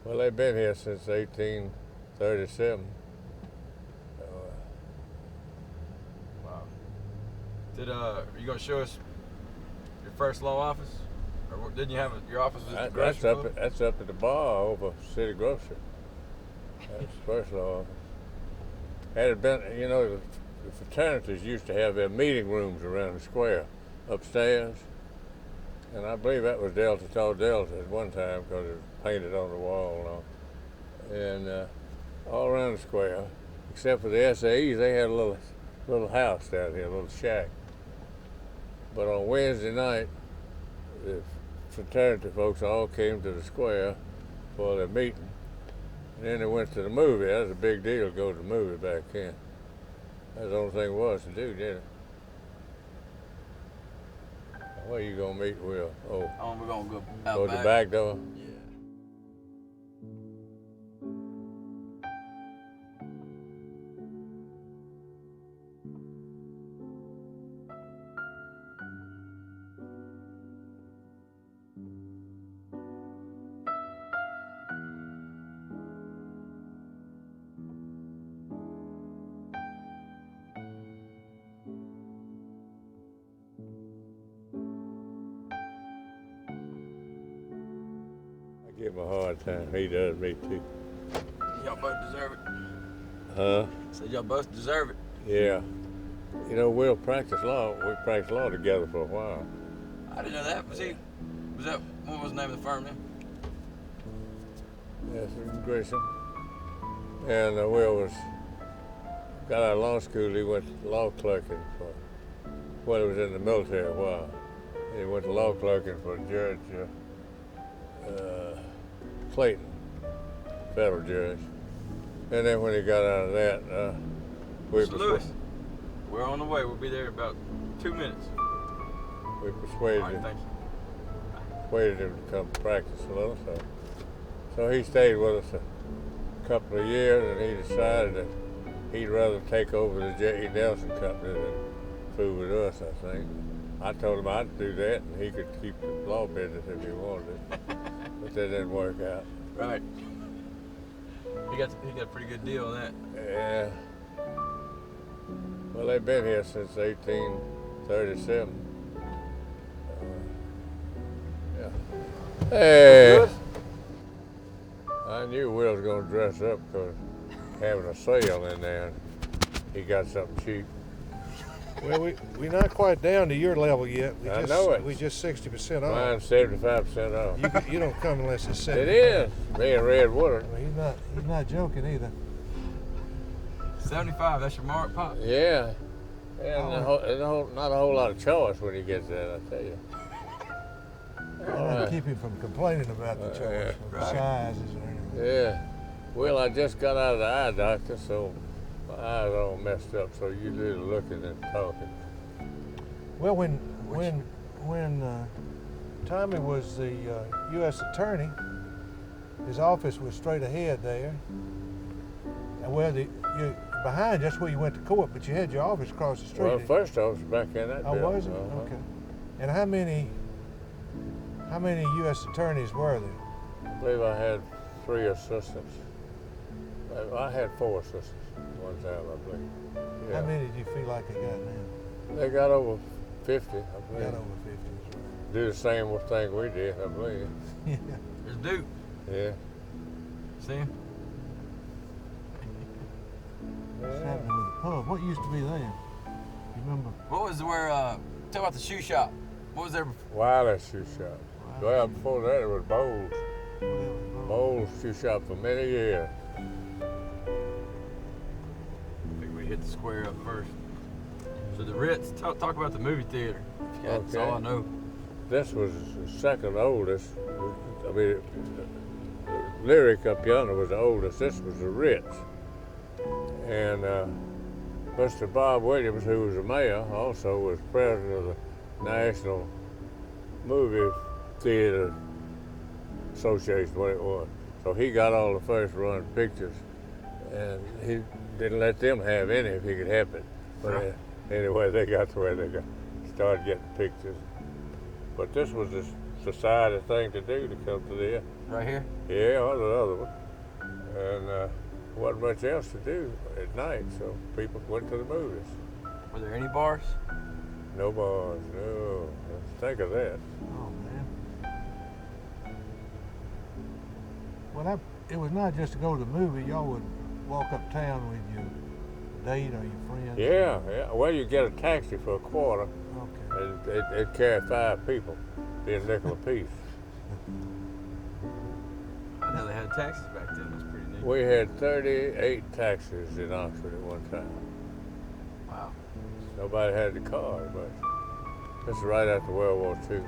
Well, they've been here since 1837. Wow. Are you gonna show us your first law office? Or didn't you have your office was at the grocery club? That's up at the bar over City Grocery. That's the first law office. Had it been, the fraternities used to have their meeting rooms around the square upstairs. And I believe that was Delta Tau Delta at one time because it was painted on the wall and all around the square, except for the SAEs, they had a little house down here, a little shack. But on Wednesday night, the fraternity folks all came to the square for their meeting. And then they went to the movie. That was a big deal to go to the movie back then. That's the only thing was to do, didn't it? Where you gonna meet Will? We're gonna go out go to the back door? Yeah. I give him a hard time. He does, me too. Y'all both deserve it. Huh? Said y'all both deserve it. Yeah. We'll practice law. We practiced law together for a while. I didn't know that. What was the name of the firm then? Yes, Gresham. And Will got out of law school. He went to law clerking he was in the military a while. He went to law clerking for Judge Clayton, federal judge. And then when he got out of that, Mr. Lewis, we're on the way. We'll be there in about 2 minutes. We persuaded him. Thank you. Persuaded him to come practice a little. So he stayed with us a couple of years, and he decided that he'd rather take over the J.E. Nelson Company than fool with us, I think. I told him I'd do that, and he could keep the law business if he wanted it. But that didn't work out. Right. He got a pretty good deal on that. Yeah. Well, they've been here since 1837. Yeah. Hey. I knew Will was going to dress up because having a sale in there, he got something cheap. Well, we're not quite down to your level yet. I know it. We just 60% off. Mine's 75% off. You don't come unless it's 70%. It is. Me and Red Woodard. Well, he's not joking either. 75, that's your mark, Pop? Yeah. And not a whole lot of choice when he gets that, I tell you. Keep him from complaining about the choice, or the sizes or anything. Yeah. Well, I just got out of the eye doctor, so my eyes are all messed up, so you do the looking and talking. Well, when Tommy was the U.S. attorney, his office was straight ahead there. And behind that's where you went to court, but you had your office across the street. Well, first office back in that building. Oh, was it? Okay. And how many U.S. attorneys were there? I believe I had 3 assistants. I had 4 assistants one time, I believe. Yeah. How many do you feel like they got now? They got over 50, I believe. Got over 50, that's right. Do the same thing we did, I believe. Yeah. There's Duke. Yeah. See him? What's happening with the pub? What used to be there? You remember? What was tell about the shoe shop. What was there before? Wireless shoe shop. Well, before that it was Bowles. Bowles shoe shop for many years. I think we hit the square up first. So the Ritz, talk about the movie theater. That's all I know. This was the second oldest. I mean, the Lyric up yonder was the oldest. This was the Ritz. And Mr. Bob Williams, who was the mayor, also was president of the National Movie Theater Association, what it was. So he got all the first run pictures, and he didn't let them have any if he could help it. But anyway, they got to where they started getting pictures. But this was the society thing to do to come to there. Right here? Yeah, or the other one. And wasn't much else to do at night, so people went to the movies. Were there any bars? No bars, no. Let's think of that. Oh man. Well, it was not just to go to the movie. Y'all would walk uptown with your date or your friends. Yeah, yeah. Well, you get a taxi for a quarter, Okay. and it'd carry 5 people, be a nickel apiece. I know they had taxis back then. That's pretty neat. We had 38 taxis in Oxford at one time. Wow. Nobody had the car, but this is right after World War II.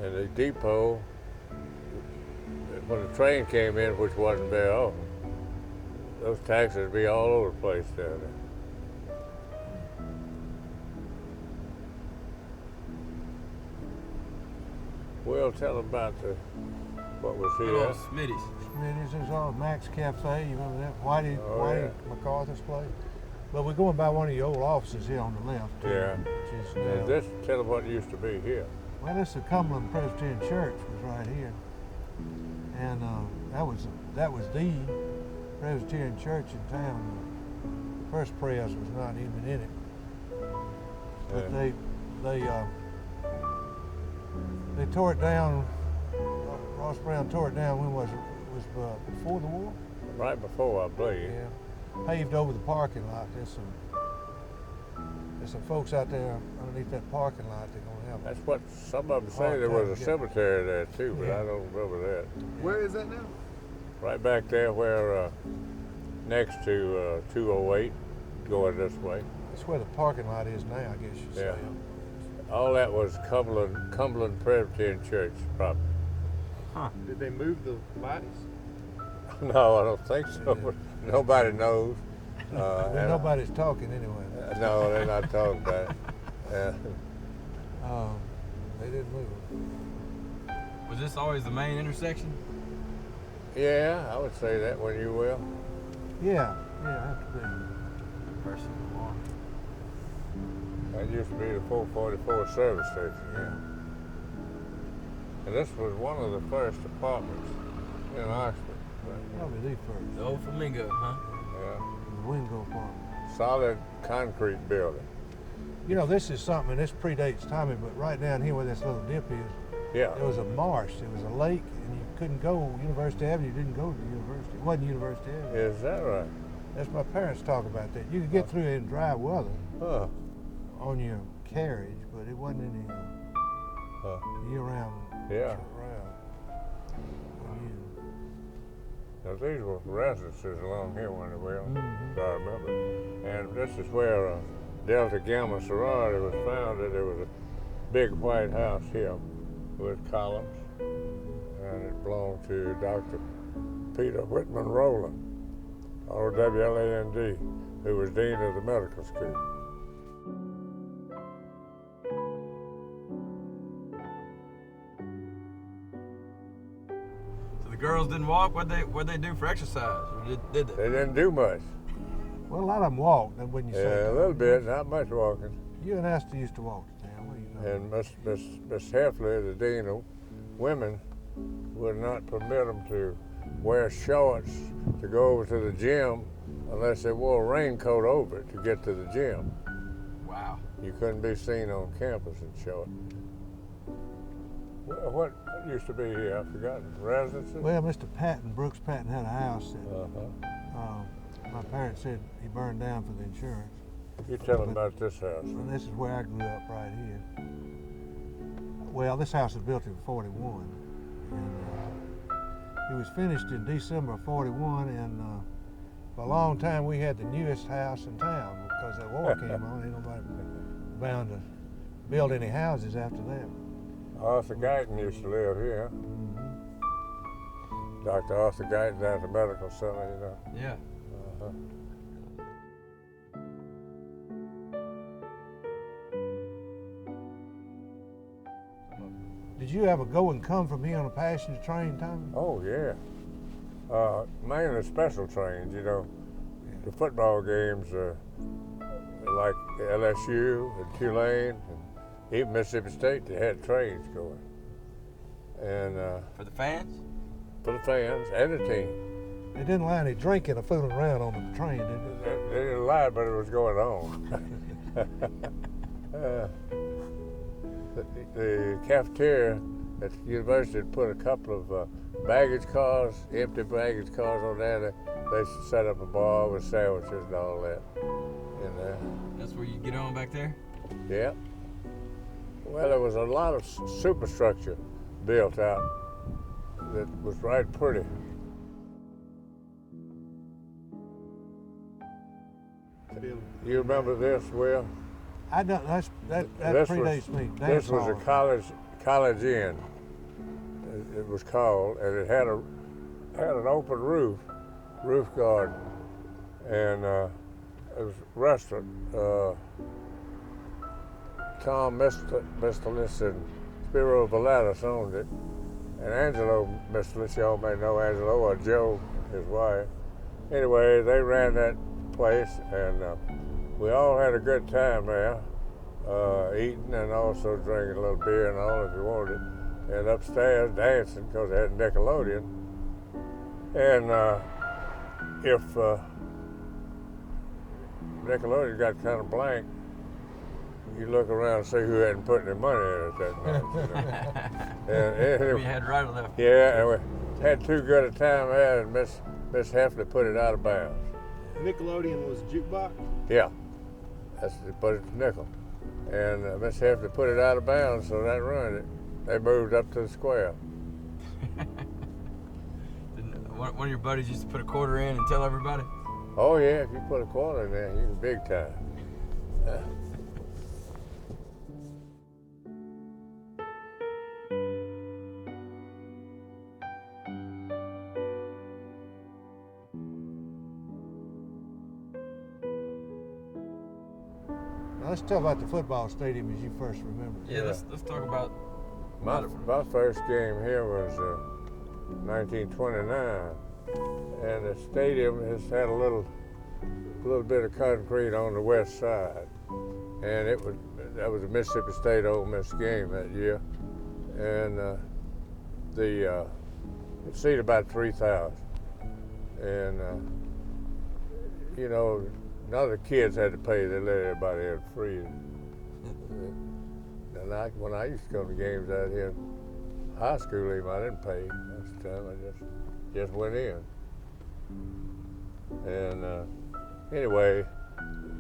And the depot, when the train came in, which wasn't very often, those taxis would be all over the place down there. Well, tell them about what was Good here. old Smitty's. Smitty's is all Max Cafe. You remember that? Whitey yeah. MacArthur's place. But we're going by one of your old offices here on the left. Yeah. Which is And this, tell them what used to be here. well, this is the Cumberland Presbyterian Church was right here, and that was the Presbyterian church in town. The first press was not even in it, but Yeah. they tore it down. Ross Brown tore it down. When was it? It was before the war. Right before, I believe. Yeah, paved over the parking lot. There's some folks out there underneath that parking lot. They're gonna have. That's what some of them say. Hard There was time a to get- cemetery there too, but Yeah. I don't remember that. Where is that now? Right back there where, next to 208, going this way. That's where the parking lot is now, I guess you'd say. Yeah. All that was Cumberland Presbyterian Church property. Huh. Did they move the bodies? No, I don't think so. Yeah. Nobody knows. Well, and, nobody's talking anyway. no, they're not talking about it. They didn't move. Was this always the main intersection? Yeah, I would say that when you will. Yeah, have to be. First of the war. That used to be the 444 service station. Yeah. And this was one of the first apartments in Oxford. Probably the first. The old Flamingo, huh? Yeah. The Wingo apartment. Solid concrete building. You know, this is something, and this predates Tommy, but right down here where this little dip is, Yeah. there was a marsh. There was a lake, and you couldn't go University Avenue. You didn't go to the university. It wasn't University Avenue. Is that right? That's my parents talk about that. You could get through it in dry weather Huh. on your carriage, but it wasn't any Huh. year-round Yeah. when you- Now these were residences along here when they were, Mhm. if I remember. And this is where Delta Gamma sorority was founded. There was a big white house here with columns, and it belonged to Dr. Peter Whitman Rowland, RWLAND, who was dean of the medical school. So the girls didn't walk. What'd they do for exercise? Or did they? They didn't do much. Well, a lot of them walked, and when you say Yeah, a little bit, not much walking. You and Esther used to walk to town. What do you know? And Miss Heffley, the dean of women, would not permit them to wear shorts to go over to the gym unless they wore a raincoat over it to get to the gym. Wow. You couldn't be seen on campus in shorts. Well, what used to be here? I've forgotten. Residences? Well, Mr. Patton, Brooks Patton, had a house that Uh-huh. my parents said he burned down for the insurance. You tell them about this house. And this is where I grew up, right here. Well, this house was built in 41. And it was finished in December of 41. And for a long time, we had the newest house in town because the war came on. Ain't nobody bound to build any houses after that. Arthur Guyton used to live here. Dr. Arthur Guyton down at the medical center, you know. Yeah. Uh-huh. Did you ever go and come from here on a passenger train, Tommy? Oh, yeah. Mainly special trains, you know. The football games like LSU and Tulane and Even Mississippi State, they had trains going. And For the fans? for the fans and the team. They didn't allow any drinking or fooling around on the train, did they? They didn't lie, but it was going on. The cafeteria at the university had put a couple of baggage cars, empty baggage cars on there. They set up a bar with sandwiches and all that in there. That's where you get on back there? Yeah. Well, there was a lot of superstructure built out that was right pretty. You remember this, Will? I don't. That This predates me. This was a college inn. It was called, and it had an open roof garden, and it was a restaurant. Tom Mistelis and Spiro Valatis owned it, and Angelo Mistelis, y'all may know Angelo, or Joe, his wife. Anyway, they ran that place, and we all had a good time there, eating and also drinking a little beer and all if you wanted it, and upstairs dancing because they had Nickelodeon. And if Nickelodeon got kind of blank, you look around and see who hadn't put any money in it that night. And We had right or left. yeah, and we had too good a time there, and Miss Heffley put it out of bounds. Nickelodeon was jukebox? Yeah, but it's nickel. And Miss Heffley put it out of bounds, so that ruined it. They moved up to the square. One of your buddies used to put a quarter in and tell everybody? Oh yeah, if you put a quarter in there, you can big time. Now let's talk about the football stadium as you first remember. Yeah, let's talk about My first game here was 1929, and the stadium has had a little bit of concrete on the west side, and that was a Mississippi State Ole Miss game that year, and it seated about 3,000, and you know, none of the kids had to pay; they let everybody in free. And when I used to go to games out here in high school, even I didn't pay most of the time. I just went in. And anyway,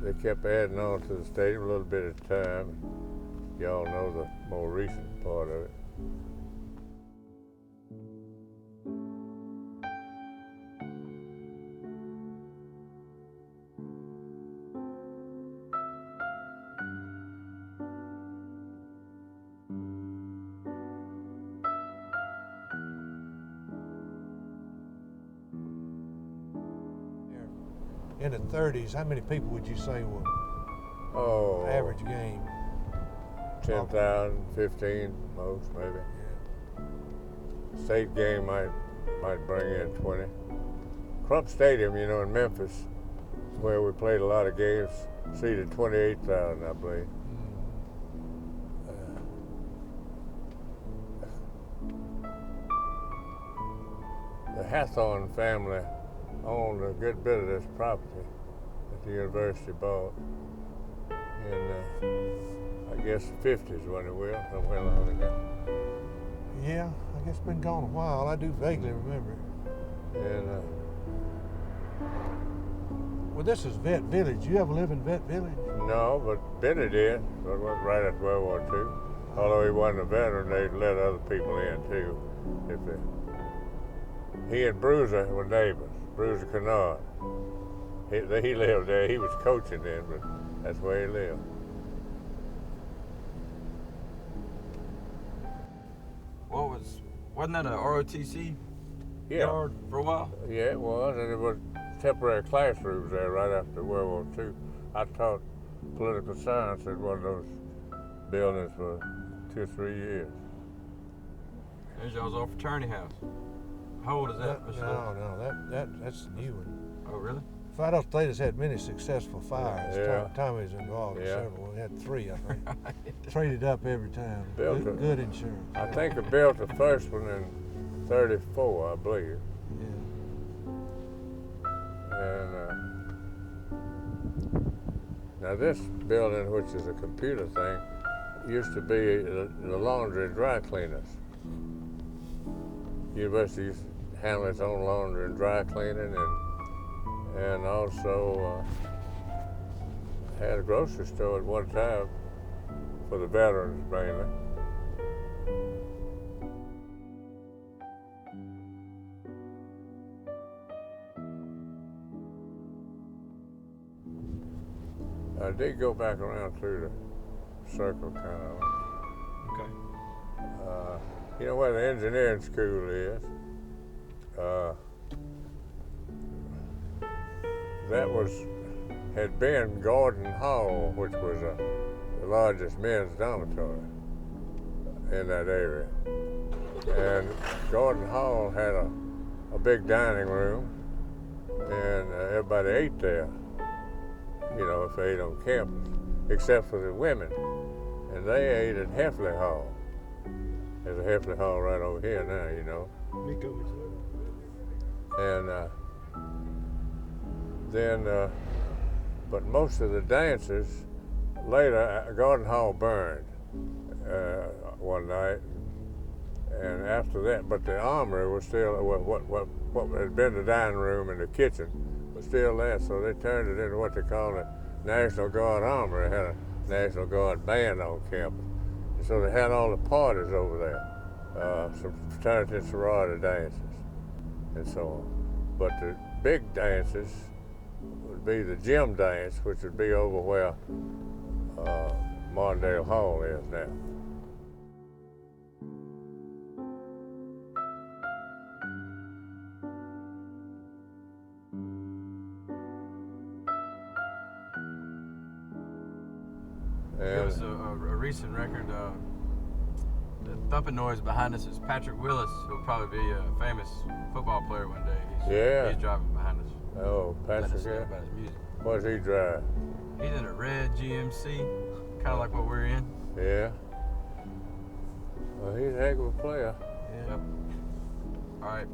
they kept adding on to the stadium a little bit at a time. Y'all know the more recent part of it. In the 30s, how many people would you say were Oh, average game? 10,000, 15 most maybe. Yeah. State game might bring in 20. Crump Stadium, you know, in Memphis, where we played a lot of games, seated 28,000, I believe. The Hathorn family owned a good bit of this property that the university bought in, I guess, the 50s when it will, somewhere along in there. Yeah, I guess it's been gone a while. I do vaguely remember it. And Well, this is Vet Village. You ever live in Vet Village? no, but Benny did. So it went right after World War II. Although he wasn't a veteran, they let other people in too. He and Bruiser were neighbors. Bruiser Kennard. He lived there. He was coaching then, but that's where he lived. Wasn't that a ROTC Yeah, yard for a while? yeah, it was, and it was temporary classrooms there right after World War II. I taught political science at one of those buildings for 2 or 3 years. There's y'all's old fraternity house. How old is that, Mr. Lewis? No, that's the new one. Oh, really? Fido Thetas had many successful fires. Yeah. Tommy's involved in Yeah. several. We had 3, I think. Traded up every time. Built Good, it. good insurance. I think I built the first one in '34, I believe. Yeah. And now this building, which is a computer thing, used to be the laundry and dry cleaners. University used to handle its own laundry and dry cleaning, and also had a grocery store at one time for the veterans mainly. I did go back around through the circle kind of. Okay. You know where the engineering school is? That had been Gordon Hall, which was the largest men's dormitory in that area. And Gordon Hall had a big dining room, and everybody ate there, you know, if they ate on campus, except for the women. And they ate at Heffley Hall. There's a Heffley Hall right over here now, you know. Nico McClure. And then, but most of the dances later, Gordon Hall burned one night, and after that, but the armory was still what had been the dining room and the kitchen was still there. So they turned it into what they call the National Guard Armory. It had a National Guard band on campus, and so they had all the parties over there, some fraternity and sorority dances, and so on. But the big dances would be the gym dance, which would be over where Martindale Hall is now. Give us a recent record. The thumping noise behind us is Patrick Willis, who'll probably be a famous football player one day. He's driving behind us. Oh, Let Patrick, us know yeah. about his music. What does he drive? He's in a red GMC, kind of like what we're in. Yeah. Well, he's a heck of a player. Yeah. Yep. All right.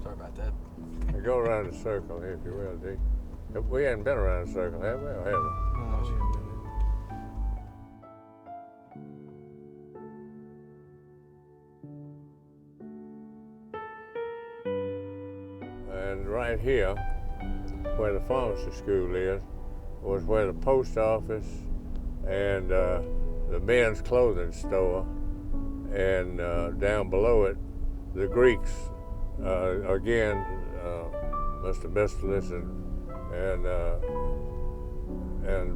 Sorry about that. Now go around the circle, if you will, D. We hadn't been around the circle, have we? Or have we? No, she didn't do And right here, where the pharmacy school is, was where the post office and the men's clothing store, and down below it, the Greeks, again, Mr. Mistalis and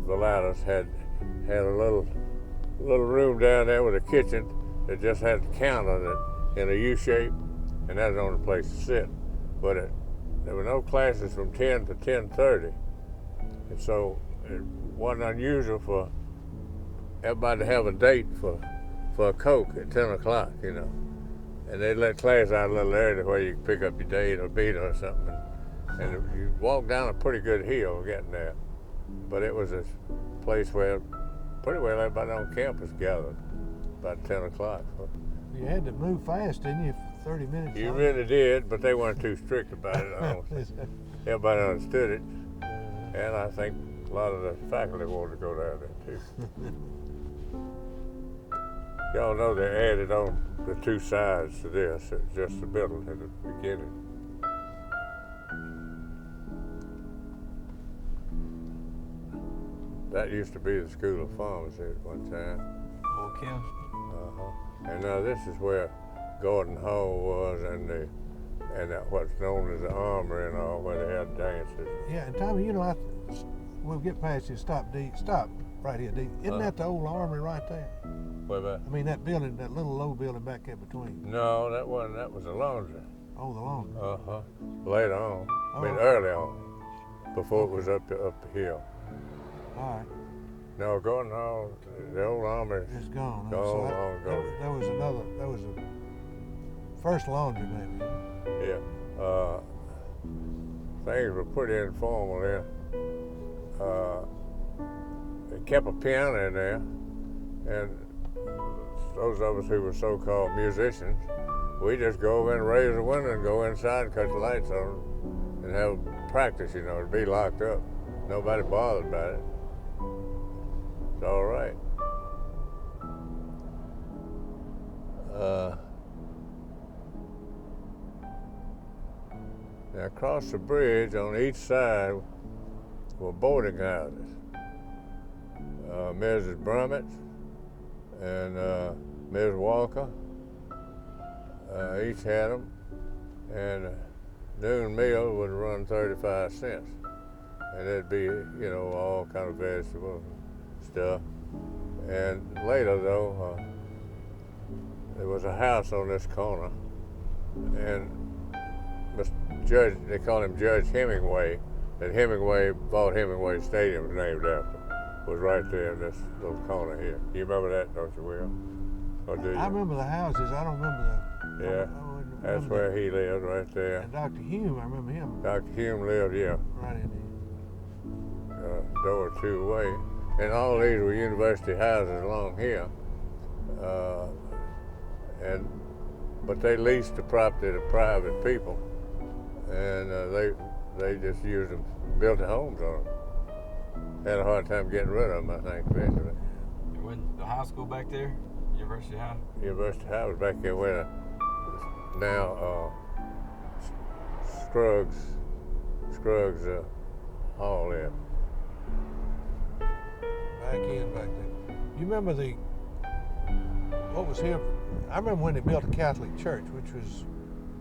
Valatus had a little room down there with a kitchen that just had a counter in a U shape, and that was the only place to sit. But there were no classes from 10 to 10:30, and so it wasn't unusual for everybody to have a date for a Coke at 10 o'clock, you know. And they'd let class out a little early where you could pick up your date or beat or something. And you walk down a pretty good hill getting there. But it was a place where pretty well everybody on campus gathered about 10 o'clock. You had to move fast, didn't you? 30 minutes. You really did, but they weren't too strict about it. I don't think. Everybody understood it. And I think a lot of the faculty wanted to go down there too. Y'all know they added on the two sides to this, just the middle at the beginning. That used to be the School of Pharmacy at one time. Old Kim. Uh-huh. And now this is where Gordon Hall was, and that what's known as the Armory and all, where they had dances. Yeah, and Tommy, you know, we'll get past you. Stop right here, D. Isn't that the old armory right there? What about? I mean, that building, that little low building back there between. No, that wasn't. That was a laundry. Oh, the laundry. Uh-huh. Later on. I mean, Oh. early on, before it was up the hill. All right, No, Gordon Hall, the old Armory. it's gone. Gone So long ago. There was a first laundry maybe. Yeah. things were pretty informal then. They kept a piano in there, and those of us who were so-called musicians, we just go over and raise the window and go inside and cut the lights on and have practice, you know, to be locked up. Nobody bothered by it. It's all right. Now across the bridge on each side were boarding houses. Mrs. Brummett and Ms. Walker each had them, and noon meal would run 35 cents, and it'd be, you know, all kind of vegetables and stuff. And later though, there was a house on this corner, and Judge, they call him Judge Hemingway, that Hemingway bought Hemingway Stadium, was named after, was right there in this little corner here. You remember that, don't you, Will? Or do you? I remember the houses. I don't remember the. Yeah, that's where he lived, right there. And Dr. Hume, I remember him. Dr. Hume lived, yeah, Right in there. door or two away. And all these were university houses along here. But they leased the property to private people, and they just used them, built the homes on them. Had a hard time getting rid of them, I think, eventually. When the high school back there, University High? University High was back there where now Scruggs Hall is. Back there. You remember what was here? I remember when they built a Catholic church, which was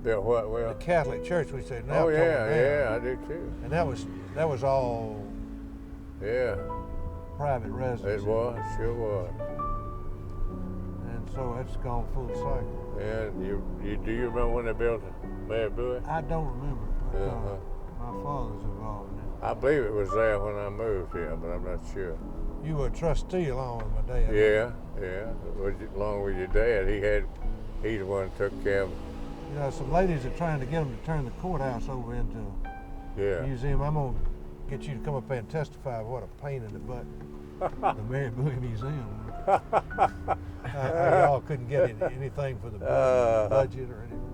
Built what, Will? the Catholic church, which they now Oh, torn down. yeah, I do too. And that was all Yeah, private residence. it was, sure was. And so that's gone full cycle. And do you remember when they built Mary Bowie? I don't remember. Uh-huh. My father's involved in it. I believe it was there when I moved here, but I'm not sure. You were a trustee along with my dad. Yeah. Along with your dad, he's the one who took care of. You know, some ladies are trying to get them to turn the courthouse over into Yeah. a museum. I'm gonna get you to come up there and testify what a pain in the butt the Mary Bowie Museum. Y'all couldn't get anything for the budget or anything.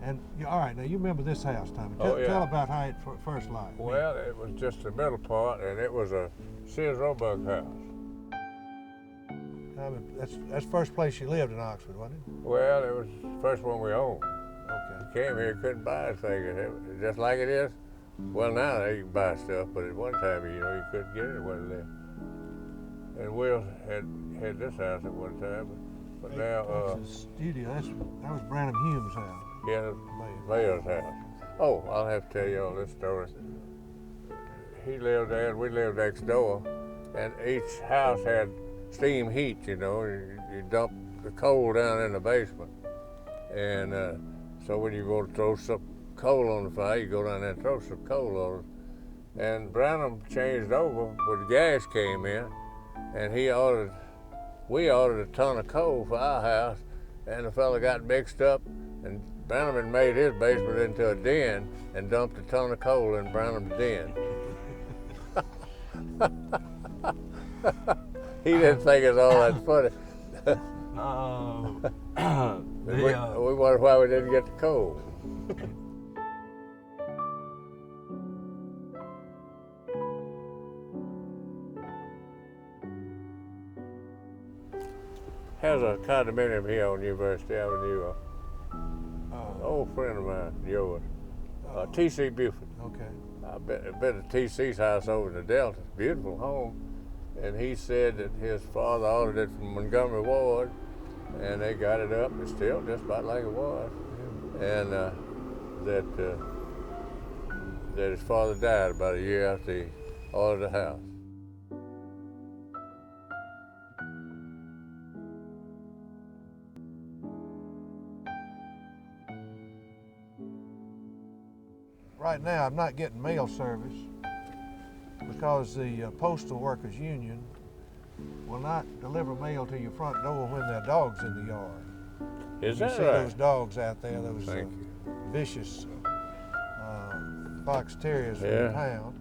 And all right, now you remember this house, Tommy. Tell about how it first light. Well, it was just the middle part, and it was a Sears Roebuck house. Tommy, that's first place you lived in Oxford, wasn't it? Well, it was the first one we owned. Okay. Came here, couldn't buy anything. It was just like it is. Well, now you can buy stuff, but at one time, you know, you couldn't get it when there. And Will had this house at one time, but now That's a studio. That was Branham Hume's house. yeah, Mayor's house. Oh, I'll have to tell you all this story. He lived there, and we lived next door, and each house had steam heat. You know, you dump the coal down in the basement, and so when you go to throw some coal on the fire, you go down there and throw some coal on it. And Branham changed over when the gas came in, and we ordered a ton of coal for our house, and the fella got mixed up, and Branham had made his basement into a den and dumped a ton of coal in Branham's den. He didn't think it was all that funny. We wondered why we didn't get the coal. Has a condominium here on University Avenue. An old friend of mine, yours, T.C. Buford. Okay. I've been at T.C.'s house over in the Delta. Beautiful home. And he said that his father ordered it from Montgomery Ward, and they got it up. It's still just about like it was. And that his father died about a year after he ordered the house. Right now, I'm not getting mail service because the Postal Workers Union will not deliver mail to your front door when there are dogs in the yard. Is you that see right? those dogs out there, those Thank you. vicious fox terriers from Yeah. the pound.